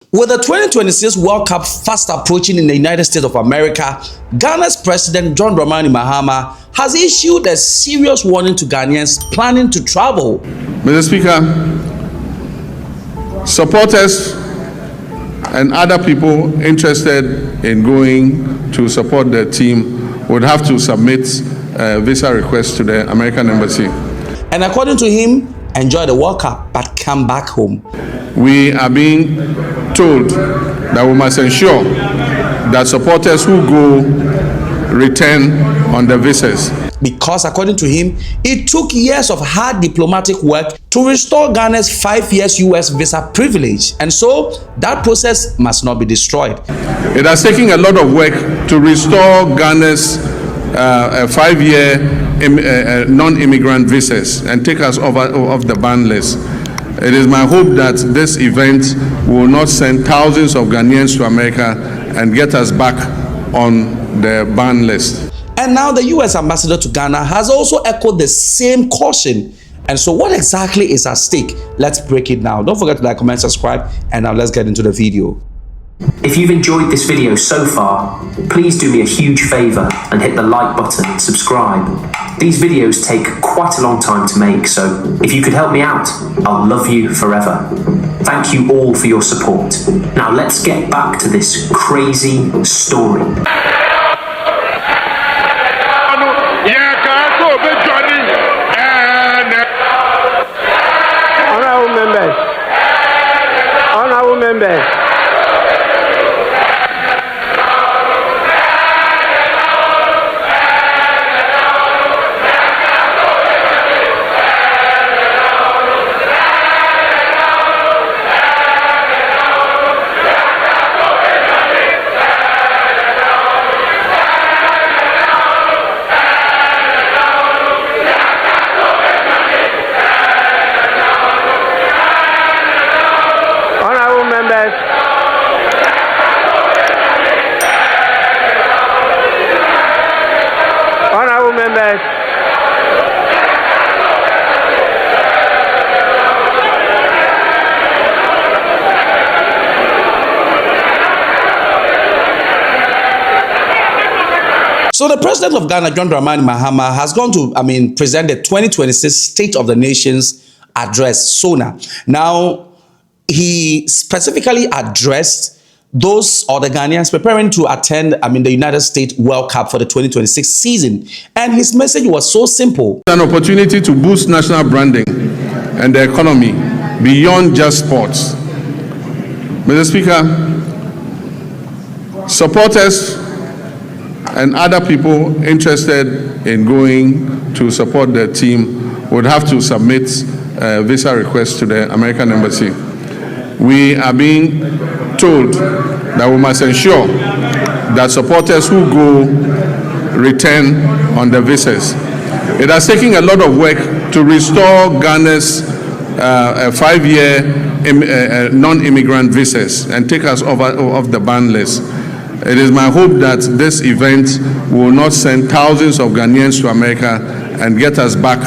With the 2026 World Cup fast approaching in the United States of America, Ghana's President John Dramani Mahama has issued a serious warning to Ghanaians planning to travel. Mr. Speaker, supporters and other people interested in going to support the team would have to submit a visa request to the American Embassy. And according to him, enjoy the World Cup but come back home. We are being told that we must ensure that supporters who go return on the visas. Because according to him, it took years of hard diplomatic work to restore Ghana's 5 years US visa privilege, and so that process must not be destroyed. It has taken a lot of work to restore Ghana's 5-year non-immigrant visas and take us off the ban list. It is my hope that this event will not send thousands of Ghanaians to America and get us back on the ban list. And now the US ambassador to Ghana has also echoed the same caution. And so what exactly is at stake? Let's break it down. Don't forget to like, comment, subscribe, and now let's get into the video. If you've enjoyed this video so far, please do me a huge favor and hit the like button and subscribe. These videos take quite a long time to make, so if you could help me out, I'll love you forever. Thank you all for your support. Now let's get back to this crazy story. Honorable members. Honorable members. So the president of Ghana, John Dramani Mahama, has gone to, present the 2026 State of the Nations address, SONA. Now, he specifically addressed those or the Ghanaians preparing to attend, the United States World Cup for the 2026 season. And his message was so simple. An opportunity to boost national branding and the economy beyond just sports. Mr. Speaker, supporters and other people interested in going to support the team would have to submit a visa request to the American Embassy. We are being told that we must ensure that supporters who go return on the visas. It has taken a lot of work to restore Ghana's 5-year non-immigrant visas and take us off the ban list. It is my hope that this event will not send thousands of Ghanaians to America and get us back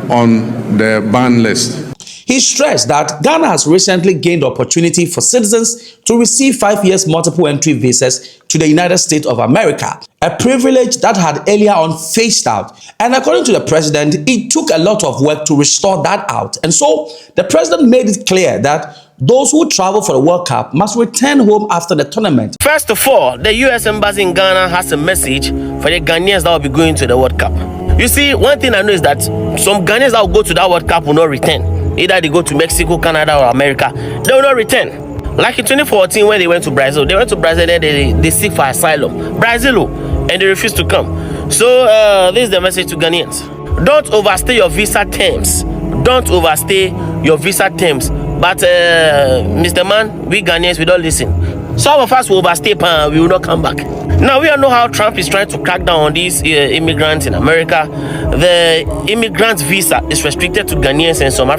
on the ban list. He stressed that Ghana has recently gained the opportunity for citizens to receive 5 years multiple entry visas to the United States of America, a privilege that had earlier on phased out. And according to the president, it took a lot of work to restore that out. And so the president made it clear that those who travel for the World Cup must return home after the tournament. First of all, the US Embassy in Ghana has a message for the Ghanaians that will be going to the World Cup. You see, one thing I know is that some Ghanaians that will go to that World Cup will not return. Either they go to Mexico, Canada, or America, they will not return. Like in 2014 when they went to Brazil, and they seek for asylum. Brazil, and they refused to come. So this is the message to Ghanaians. Don't overstay your visa terms. Don't overstay your visa terms. But Mr. Man, we Ghanaians, we don't listen. Some of us will overstay and we will not come back. Now we all know how Trump is trying to crack down on these immigrants in America. The immigrant visa is restricted to Ghanaians and some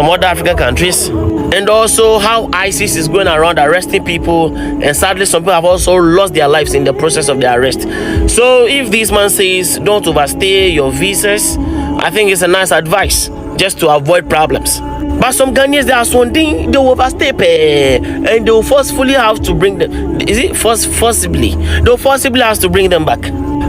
other African countries. And also how ISIS is going around arresting people, and sadly some people have also lost their lives in the process of their arrest. So if this man says don't overstay your visas, I think it's a nice advice just to avoid problems. But some Ghanaians, they are sonding, they will overstay, and they will forcefully have to bring them. Is it forcibly? They'll forcibly have to bring them back.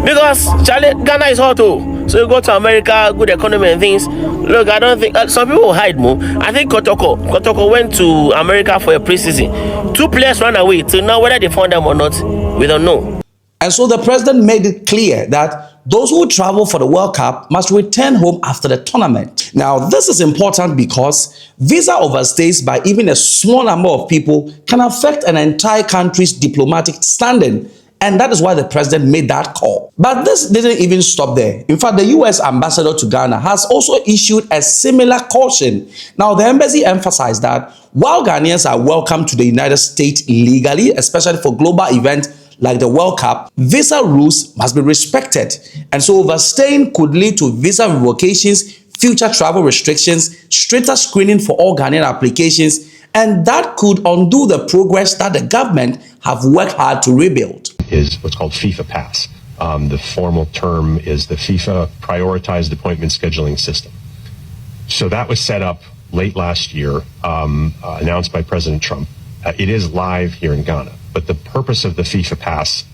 Because Charlie, Ghana is hot too. So you go to America, good economy and things. Look, I don't think some people hide more. I think Kotoko went to America for a preseason. 2 players ran away. So now whether they found them or not, we don't know. And so the president made it clear that those who travel for the World Cup must return home after the tournament. Now, this is important because visa overstays by even a small number of people can affect an entire country's diplomatic standing. And that is why the president made that call. But this didn't even stop there. In fact, the US ambassador to Ghana has also issued a similar caution. Now, the embassy emphasized that while Ghanaians are welcome to the United States legally, especially for global events like the World Cup, visa rules must be respected. And so overstaying could lead to visa revocations, future travel restrictions, stricter screening for all Ghanaian applications, and that could undo the progress that the government have worked hard to rebuild. Is what's called FIFA Pass. The formal term is the FIFA Prioritized Appointment Scheduling System. So that was set up late last year, announced by President Trump. It is live here in Ghana, but the purpose of the FIFA Pass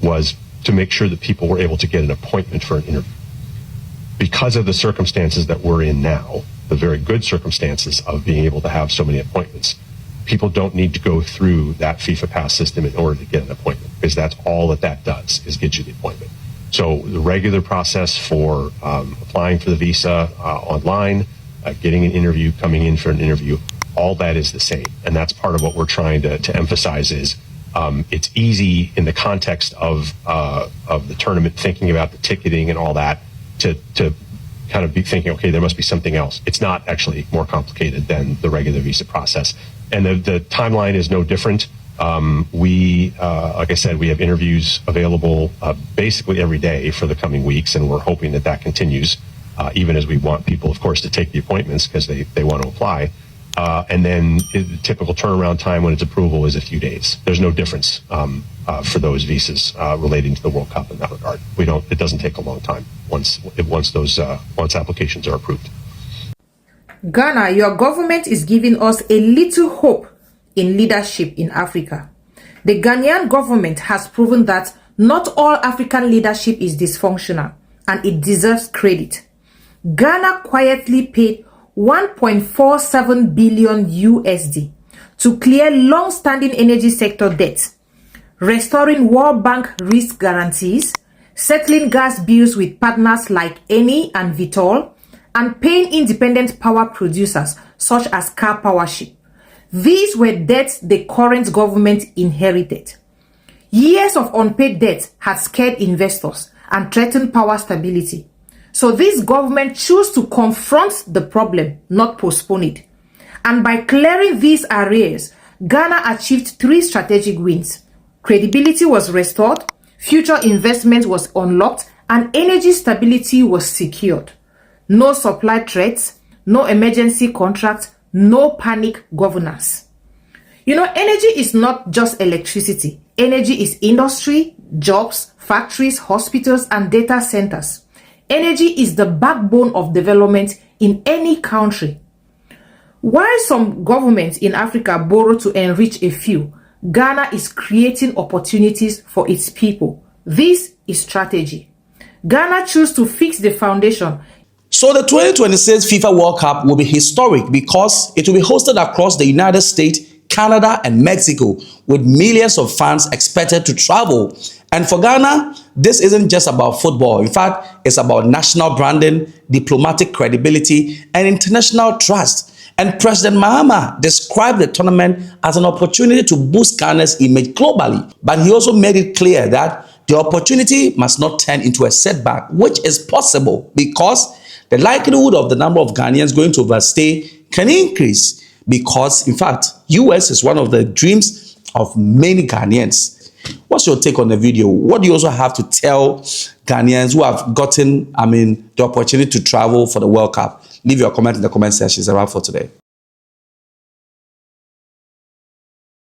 was to make sure that people were able to get an appointment for an interview. Because of the circumstances that we're in now, the very good circumstances of being able to have so many appointments, people don't need to go through that FIFA Pass system in order to get an appointment, because that's all that does, is get you the appointment. So the regular process for applying for the visa online, getting an interview, coming in for an interview, all that is the same. And that's part of what we're trying to emphasize is it's easy in the context of the tournament, thinking about the ticketing and all that, to kind of be thinking, okay, there must be something else. It's not actually more complicated than the regular visa process. And the timeline is no different. Like I said, we have interviews available basically every day for the coming weeks, and we're hoping that continues, even as we want people, of course, to take the appointments because they want to apply. And then the typical turnaround time when it's approval is a few days. There's no difference for those visas relating to the World Cup in that regard. It doesn't take a long time once applications are approved. Ghana, your government is giving us a little hope in leadership in Africa. The Ghanaian government has proven that not all African leadership is dysfunctional, and it deserves credit. Ghana quietly paid 1.47 billion USD to clear long-standing energy sector debt, restoring World Bank risk guarantees, settling gas bills with partners like Eni and Vitol, and paying independent power producers such as Car Powership. These were debts the current government inherited. Years of unpaid debt had scared investors and threatened power stability. So this government chose to confront the problem, not postpone it. And by clearing these arrears, Ghana achieved 3 strategic wins. Credibility was restored, future investment was unlocked, and energy stability was secured. No supply threats, no emergency contracts, no panic governance. You know, energy is not just electricity. Energy is industry, jobs, factories, hospitals, and data centers. Energy is the backbone of development in any country. While some governments in Africa borrow to enrich a few, Ghana is creating opportunities for its people. This is strategy. Ghana chose to fix the foundation. So the 2026 FIFA World Cup will be historic because it will be hosted across the United States, Canada, and Mexico, with millions of fans expected to travel. And for Ghana, this isn't just about football. In fact, it's about national branding, diplomatic credibility, and international trust. And President Mahama described the tournament as an opportunity to boost Ghana's image globally. But he also made it clear that the opportunity must not turn into a setback, which is possible because the likelihood of the number of Ghanaians going to overstay can increase because, in fact, US is one of the dreams of many Ghanaians. What's your take on the video? What do you also have to tell Ghanaians who have gotten, the opportunity to travel for the World Cup? Leave your comment in the comment section. It's around for today.